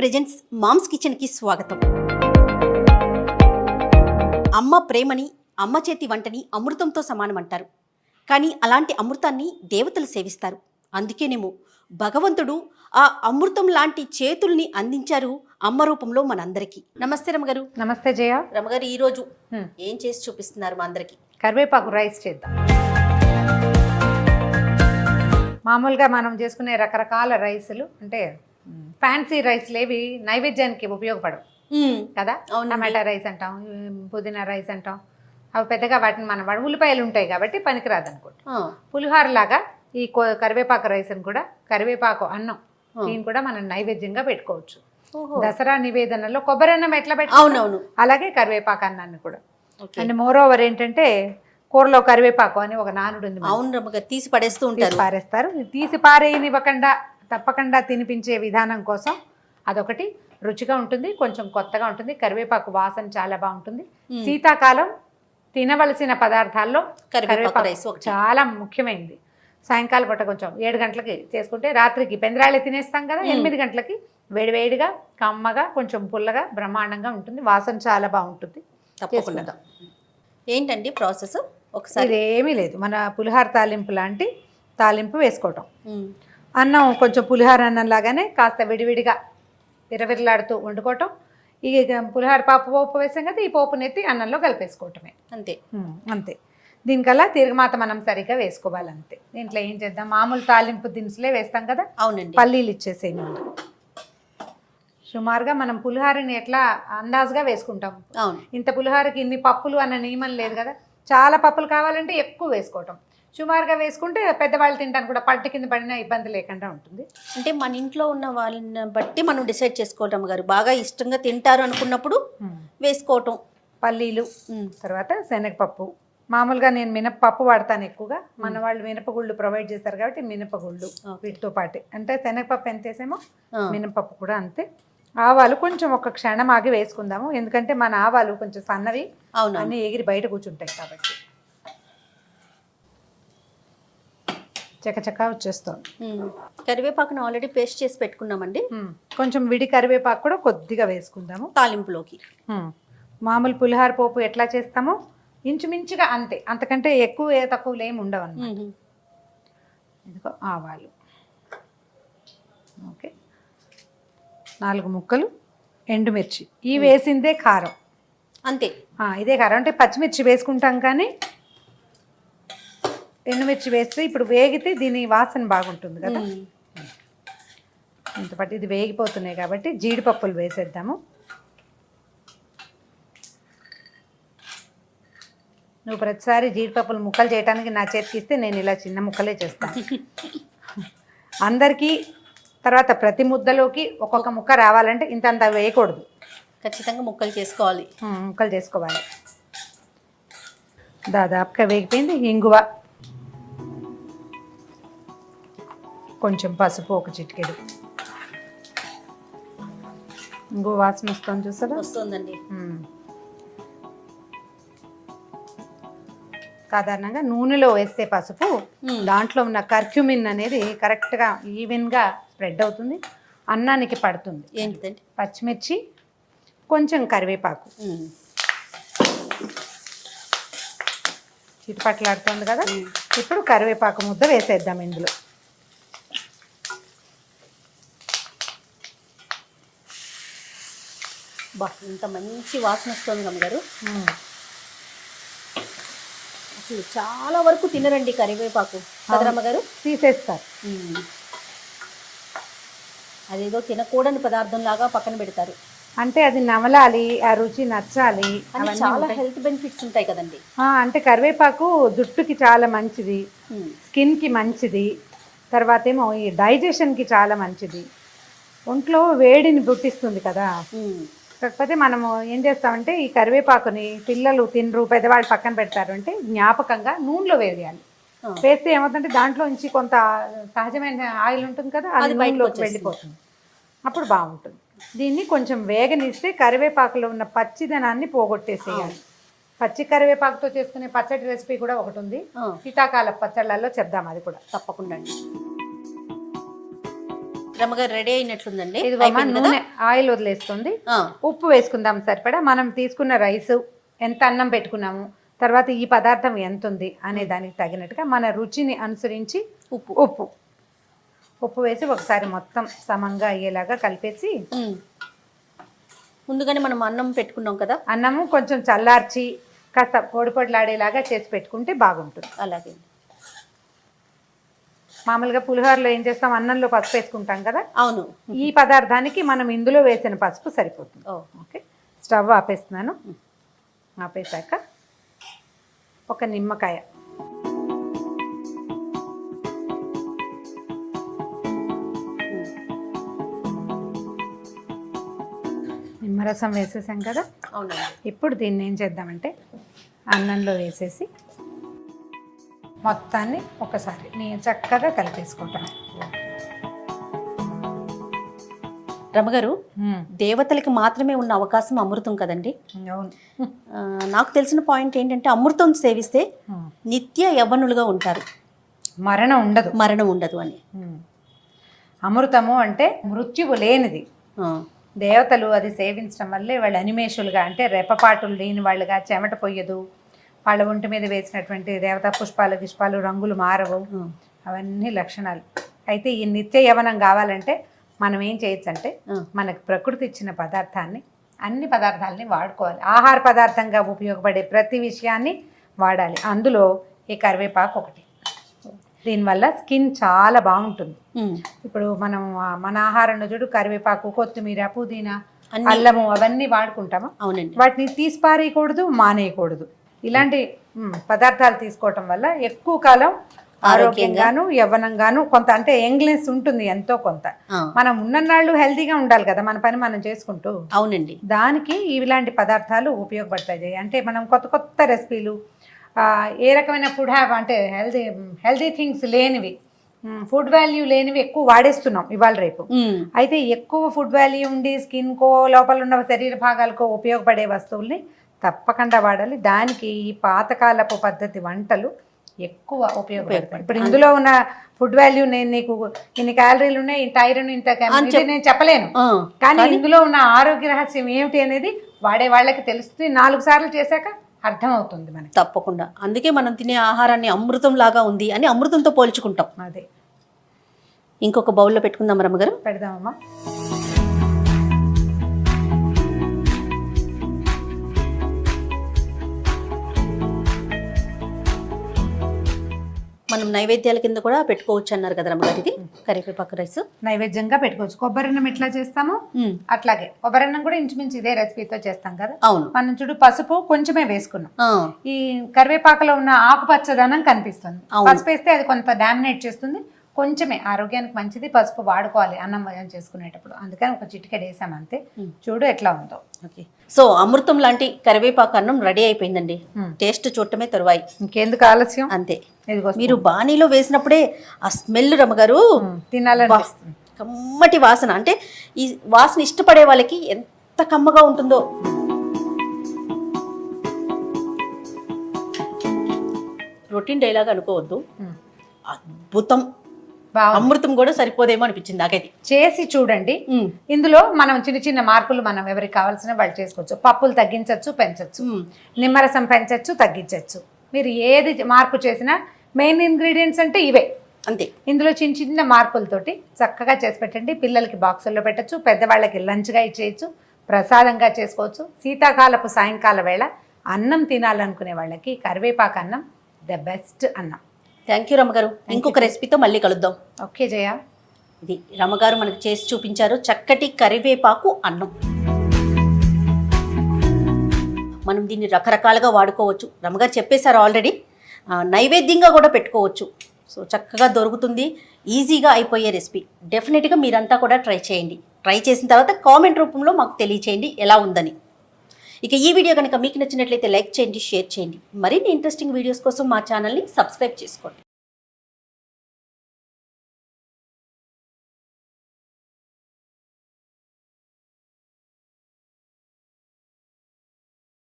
Presents moms కిచెన్కి స్వాగతం. అమ్మ ప్రేమని, అమ్మ చేతి వంటని అమృతంతో సమానమంటారు. కానీ అలాంటి అమృతాన్ని దేవతలు సేవిస్తారు. అందుకేనేమో భగవంతుడు ఆ అమృతం లాంటి చేతుల్ని అందించారు అమ్మ రూపంలో మనందరికీ. నమస్తే రమగారు. నమస్తే జయ. రమగారు, ఈరోజు ఏం చేసి చూపిస్తున్నారు మా అందరికి? కరివేపాకు రైస్ చేద్దాం. మామూలుగా మనం చేసుకునే రకరకాల రైసులు అంటే ఫ్యాన్సీ రైస్లు ఏవి నైవేద్యానికి ఉపయోగపడవు కదా. టమాటా రైస్ అంటాం, పుదీనా రైస్ అంటాం. అవి పెద్దగా వాటిని మనం ఉల్లిపాయలు ఉంటాయి కాబట్టి పనికిరాదు అనుకోండి. పులిహోర లాగా ఈ కరివేపాకు రైస్ అని కూడా, కరివేపాకు అన్నం దీన్ని కూడా మనం నైవేద్యంగా పెట్టుకోవచ్చు. దసరా నివేదనలో కొబ్బరి అన్నం ఎట్లా పెట్టుకోవచ్చు అలాగే కరివేపాకు అన్నాన్ని కూడా. అండ్ మోర్ ఓవర్ ఏంటంటే కూరలో కరివేపాకు అని ఒక నానుడు ఉంది. అవును, తీసి పడేస్తూ ఉంటారు, పారేస్తారు. తీసి పారేయనివ్వకుండా తప్పకుండా తినిపించే విధానం కోసం అదొకటి రుచిగా ఉంటుంది, కొంచెం కొత్తగా ఉంటుంది. కరివేపాకు వాసన చాలా బాగుంటుంది. శీతాకాలం తినవలసిన పదార్థాల్లో కరివేపాకు చాలా ముఖ్యమైనది. సాయంకాలం పూట కొంచెం 7 గంటలకి చేసుకుంటే రాత్రికి పెందరాళ్ళే తినేస్తాం కదా, 8 గంటలకి వేడివేడిగా కమ్మగా కొంచెం పుల్లగా బ్రహ్మాండంగా ఉంటుంది. వాసన చాలా బాగుంటుంది. తప్పకుండా. ఏంటండి ప్రాసెస్? ఒకసారి ఏమీ లేదు, మన పులిహార తాలింపు లాంటి తాలింపు వేసుకోవటం. అన్నం కొంచెం పులిహార అన్నం లాగానే కాస్త విడివిడిగా విరవిరలాడుతూ వండుకోవటం. ఈ పులిహార పోపు వేసాం కదా, ఈ పోపుని ఎత్తి అన్నంలో కలిపేసుకోవటమే. అంతే అంతే. దీనికల్లా తిరగమాత మనం సరిగ్గా వేసుకోవాలి అంతే. దీంట్లో ఏం చేద్దాం, మామూలు తాలింపు దినుసులే వేస్తాం కదా. అవునండి. పల్లీలు ఇచ్చేసేయండి. సుమారుగా మనం పులిహారని ఎట్లా అందాజుగా వేసుకుంటాం. ఇంత పులిహారకి ఇన్ని పప్పులు అన్న నియమం లేదు కదా. చాలా పప్పులు కావాలంటే ఎక్కువ వేసుకోవటం, సుమారుగా వేసుకుంటే పెద్దవాళ్ళు తింటాను కూడా పట్టు కింద పడినా ఇబ్బంది లేకుండా ఉంటుంది. అంటే మన ఇంట్లో ఉన్న వాళ్ళని బట్టి మనం డిసైడ్ చేసుకోవటం గారు. బాగా ఇష్టంగా తింటారు అనుకున్నప్పుడు వేసుకోవటం. పల్లీలు, తర్వాత శనగపప్పు. మామూలుగా నేను మినపప్పు వాడతాను ఎక్కువగా. మన వాళ్ళు మినపగుళ్ళు ప్రొవైడ్ చేస్తారు కాబట్టి మినపగుళ్ళు వీటితో పాటే. అంటే శనగపప్పు ఎంత వేసామో మినపప్పు కూడా అంతే. ఆవాలు కొంచెం ఒక క్షణం ఆగి వేసుకుందాము, ఎందుకంటే మన ఆవాలు కొంచెం సన్నవి, అన్నీ ఎగిరి బయట కూర్చుంటాయి కాబట్టి. చకచకా వచ్చేస్తుంది. కరివేపాకును ఆల్రెడీ పేస్ట్ చేసి పెట్టుకున్నామండి. కొంచెం విడి కరివేపాకు కూడా కొద్దిగా వేసుకుందాము తాలింపులోకి. మామూలు పులిహార పోపు ఎట్లా చేస్తామో ఇంచుమించుగా అంతే, అంతకంటే ఎక్కువ తక్కువలు ఏమి ఉండవు అన్నమాట. ఇదిగో ఆవాలు, ఓకే, 4 ముక్కలు ఎండుమిర్చి. ఈ వేసిందే కారం అంతే. ఇదే కారం. అంటే పచ్చిమిర్చి వేసుకుంటాం కానీ ఎండుమిర్చి వేస్తే ఇప్పుడు వేగితే దీని వాసన బాగుంటుంది కదా. ఇంతపాటు ఇది వేగిపోతున్నాయి కాబట్టి జీడిపప్పులు వేసేద్దాము. నువ్వు ప్రతిసారి జీడిపప్పులు ముక్కలు చేయడానికి నా చేతికి ఇస్తే నేను ఇలా చిన్న ముక్కలే చేస్తాను. అందరికీ తర్వాత ప్రతి ముద్దలోకి ఒక్కొక్క ముక్క రావాలంటే ఇంతంత వేయకూడదు, ఖచ్చితంగా ముక్కలు చేసుకోవాలి. ముక్కలు చేసుకోవాలి. దాదాపుగా వేగిపోయింది. ఇంగువ, కొంచెం పసుపు, ఒక చిటికెడు. ఇంగువ వాసన వస్తుంది చూసారా? వస్తుందండి. సాధారణంగా నూనెలో వేస్తే పసుపు దాంట్లో ఉన్న కర్క్యూమిన్ అనేది కరెక్ట్గా ఈవెన్గా స్ప్రెడ్ అవుతుంది, అన్నానికి పడుతుంది. ఏంటిదండి? పచ్చిమిర్చి, కొంచెం కరివేపాకు. చిటిపట్లాడుతుంది కదా. ఇప్పుడు కరివేపాకు ముద్ద వేసేద్దాం ఇందులో. ఇంత మంచి వాసన వస్తుంది అమ్మగారు. అసలు చాలా వరకు తినరండి కరివేపాకు కదరమ్మగారు, తీసేస్తారు. అదేదో తినకూడని పదార్థం లాగా పక్కన పెడతారు. అంటే అది నమలాలి, ఆ రుచి నచ్చాలి. చాలా హెల్త్ బెనిఫిట్స్ ఉంటాయి కదండి. అంటే కరివేపాకు జుట్టుకి చాలా మంచిది, స్కిన్కి మంచిది, తర్వాత ఏమో ఈ డైజెషన్కి చాలా మంచిది, ఒంట్లో వేడిని పుట్టిస్తుంది కదా. కాకపోతే మనము ఏం చేస్తామంటే ఈ కరివేపాకుని పిల్లలు తినరు, పెద్దవాళ్ళు పక్కన పెడతారు అంటే జ్ఞాపకంగా నూనెలో వేయాలి. వేస్తే ఏమవుతుందంటే దాంట్లో నుంచి కొంత సహజమైన ఆయిల్ ఉంటుంది కదా, అది నూనెలోకి వెళ్ళిపోతుంది, అప్పుడు బాగుంటుంది. దీన్ని కొంచెం వేగనిస్తే కరివేపాకులో ఉన్న పచ్చిదనాన్ని పోగొట్టేసేయాలి. పచ్చి కరివేపాకుతో చేసుకునే పచ్చడి రెసిపీ కూడా ఒకటి ఉంది, శీతాకాల పచ్చళ్ళల్లో చెప్దాం, అది కూడా తప్పకుండా. రమ్మగారు రెడీ అయినట్లుందండి. ఇది నూనె ఆయిల్ వదిలేస్తుంది. ఉప్పు వేసుకుందాం సరిపడా. మనం తీసుకున్న రైస్ ఎంత అన్నం పెట్టుకున్నాము, తర్వాత ఈ పదార్థం ఎంత ఉంది అనే దానికి తగినట్టుగా మన రుచిని అనుసరించి ఉప్పు వేసి ఒకసారి మొత్తం సమంగా అయ్యేలాగా కలిపేసి, ముందుగానే మనం అన్నం పెట్టుకున్నాం కదా, అన్నము కొంచెం చల్లార్చి కాస్త పొడి పొడిలాడేలాగా చేసి పెట్టుకుంటే బాగుంటుంది. అలాగే మామూలుగా పులిహోరలో ఏం చేస్తాం, అన్నంలో పసుపు వేసుకుంటాం కదా, అవును. ఈ పదార్థానికి మనం ఇందులో వేసిన పసుపు సరిపోతుంది. Okay, stove ఆపేస్తున్నాను. ఆపేసాక ఒక నిమ్మకాయ, నిమ్మరసం వేసేసాం కదా. అవునండి. ఇప్పుడు దీన్ని ఏం చేద్దామంటే అన్నంలో వేసేసి మొత్తాన్ని ఒకసారి నేను చక్కగా కలిపేసుకుంటాను. రమ్మగారు, దేవతలకి మాత్రమే ఉన్న అవకాశం అమృతం కదండి. అవును. నాకు తెలిసిన పాయింట్ ఏంటంటే అమృతం సేవిస్తే నిత్య యవ్వనులుగా ఉంటారు, మరణం ఉండదు అని. అమృతము అంటే మృత్యువు లేనిది. దేవతలు అది సేవించడం వల్లే వాళ్ళు అనిమేషులుగా, అంటే రెప్పపాటులు లేని వాళ్ళుగా, చెమట పొయ్యదు, వాళ్ళ ఒంటి మీద వేసినటువంటి దేవతా పుష్పాలు గిష్పాలు రంగులు మారవు, అవన్నీ లక్షణాలు. అయితే ఈ నిత్య యవనం కావాలంటే మనం ఏం చేయొచ్చు అంటే మనకు ప్రకృతి ఇచ్చిన పదార్థాన్ని, అన్ని పదార్థాలని వాడుకోవాలి. ఆహార పదార్థంగా ఉపయోగపడే ప్రతి విషయాన్ని వాడాలి. అందులో ఈ కరివేపాకు ఒకటి. దీనివల్ల స్కిన్ చాలా బాగుంటుంది. ఇప్పుడు మనం మన ఆహారంలో చూడు, కరివేపాకు, కొత్తిమీర, పుదీనా, అల్లము అవన్నీ వాడుకుంటామా? అవునండి. వాటిని తీసి పారేయకూడదు, మానేయకూడదు. ఇలాంటి పదార్థాలు తీసుకోవటం వల్ల ఎక్కువ కాలం ఆరోగ్యంగాను యవ్వనంగాను, కొంత అంటే యంగ్నెస్ ఉంటుంది ఎంతో కొంత. మనం ఉన్ననాళ్ళు హెల్తీగా ఉండాలి కదా, మన పని మనం చేసుకుంటూ. అవునండి. దానికి ఇలాంటి పదార్థాలు ఉపయోగపడతాయి. అంటే మనం కొత్త కొత్త రెసిపీలు, ఏ రకమైన ఫుడ్ అంటే హెల్తీ థింగ్స్ లేనివి, ఫుడ్ వాల్యూ లేనివి ఎక్కువ వాడేస్తున్నాం ఇవాళ రేపు. అయితే ఎక్కువ ఫుడ్ వాల్యూ ఉండి స్కిన్కో లోపల ఉన్న శరీర భాగాలకో ఉపయోగపడే వస్తువుల్ని తప్పకుండా వాడాలి. దానికి ఈ పాతకాలపు పద్ధతి వంటలు ఎక్కువ ఉపయోగపడతాయి. ఇప్పుడు ఇందులో ఉన్న ఫుడ్ వాల్యూ నేను నీకు ఇన్ని క్యాలరీలు ఉన్నాయి, ఇంత ఐరన్, ఇంత నేను చెప్పలేను. కానీ ఇందులో ఉన్న ఆరోగ్య రహస్యం ఏమిటి అనేది వాడే వాళ్ళకి తెలుస్తుంది. 4 సార్లు చేశాక అర్థమవుతుంది మనకి. తప్పకుండా. అందుకే మనం తినే ఆహారాన్ని అమృతం లాగా ఉంది అని అమృతంతో పోల్చుకుంటాం. అదే. ఇంకొక బౌల్లో పెట్టుకుందాం రమ్మగారు. పెడదామమ్మా. మనం నైవేద్యాల కింద కూడా పెట్టుకోవచ్చు అన్నారు కదా రమ్మగారు. ఇది కరివేపాకు రైస్ నైవేద్యంగా పెట్టుకోవచ్చు. కొబ్బరన్నం ఎట్లా చేస్తాము అట్లాగే కొబ్బరన్నం కూడా ఇంచుమించు ఇదే రెసిపీతో చేస్తాం కదా. అవును. మనం చూడు, పసుపు కొంచెమే వేసుకున్నాం. ఈ కరివేపాకులో ఉన్న ఆకుపచ్చదనం కనిపిస్తుంది. పసుపు వేస్తే అది కొంత డామినేట్ చేస్తుంది. కొంచెమే ఆరోగ్యానికి మంచిది. పసుపు వాడుకోవాలి అన్నం చేసుకునేటప్పుడు. అందుకని ఒక చిటికెడు వేసాం అంతే. చూడు ఎట్లా ఉందో. ఓకే. సో అమృతం లాంటి కరివేపాకు అన్నం రెడీ అయిపోయిందండి. టేస్ట్ చూడటమే తరువాయి, ఇంకెందుకు ఆలస్యం. అంతే. మీరు బాణీలో వేసినప్పుడే ఆ స్మెల్ రమ్మగారు తినాలని కమ్మటి వాసన. అంటే ఈ వాసన ఇష్టపడే వాళ్ళకి ఎంత కమ్మగా ఉంటుందో. రొటీన్ డైలాగ్ అనుకోవద్దు, అద్భుతం. అమృతం కూడా సరిపోదేమో అనిపించింది నాకైతే. చేసి చూడండి. ఇందులో మనం చిన్న చిన్న మార్పులు మనం ఎవరికి కావాల్సిన వాళ్ళు చేసుకోవచ్చు. పప్పులు తగ్గించవచ్చు, పెంచవచ్చు. నిమ్మరసం పెంచవచ్చు, తగ్గించవచ్చు. మీరు ఏది మార్పు చేసినా మెయిన్ ఇంగ్రీడియంట్స్ అంటే ఇవే అంతే. ఇందులో చిన్న చిన్న మార్పులతోటి చక్కగా చేసి పెట్టండి. పిల్లలకి బాక్సుల్లో పెట్టచ్చు, పెద్దవాళ్ళకి లంచ్గా ఇచ్చేయచ్చు, ప్రసాదంగా చేసుకోవచ్చు. శీతాకాలపు సాయంకాల వేళ అన్నం తినాలనుకునే వాళ్ళకి కరివేపాకు అన్నం ద బెస్ట్ అన్నం. థ్యాంక్ యూ రమ్మగారు. ఇంకొక రెసిపీతో మళ్ళీ కలుద్దాం. ఓకే జయ. ఇది రమ్మగారు మనకు చేసి చూపించారు చక్కటి కరివేపాకు అన్నం. మనం దీన్ని రకరకాలుగా వాడుకోవచ్చు. రమ్మగారు చెప్పేశారు ఆల్రెడీ. నైవేద్యంగా కూడా పెట్టుకోవచ్చు. సో చక్కగా దొరుకుతుంది, ఈజీగా అయిపోయే రెసిపీ. డెఫినెట్గా మీరంతా కూడా ట్రై చేయండి. ట్రై చేసిన తర్వాత కామెంట్ రూపంలో మాకు తెలియచేయండి ఎలా ఉందని. ఇక ఈ వీడియో కనుక మీకు నచ్చినట్లయితే లైక్ చేయండి, షేర్ చేయండి. మరిన్ని ఇంట్రెస్టింగ్ వీడియోస్ కోసం మా ఛానల్ని సబ్స్క్రైబ్ చేసుకోండి.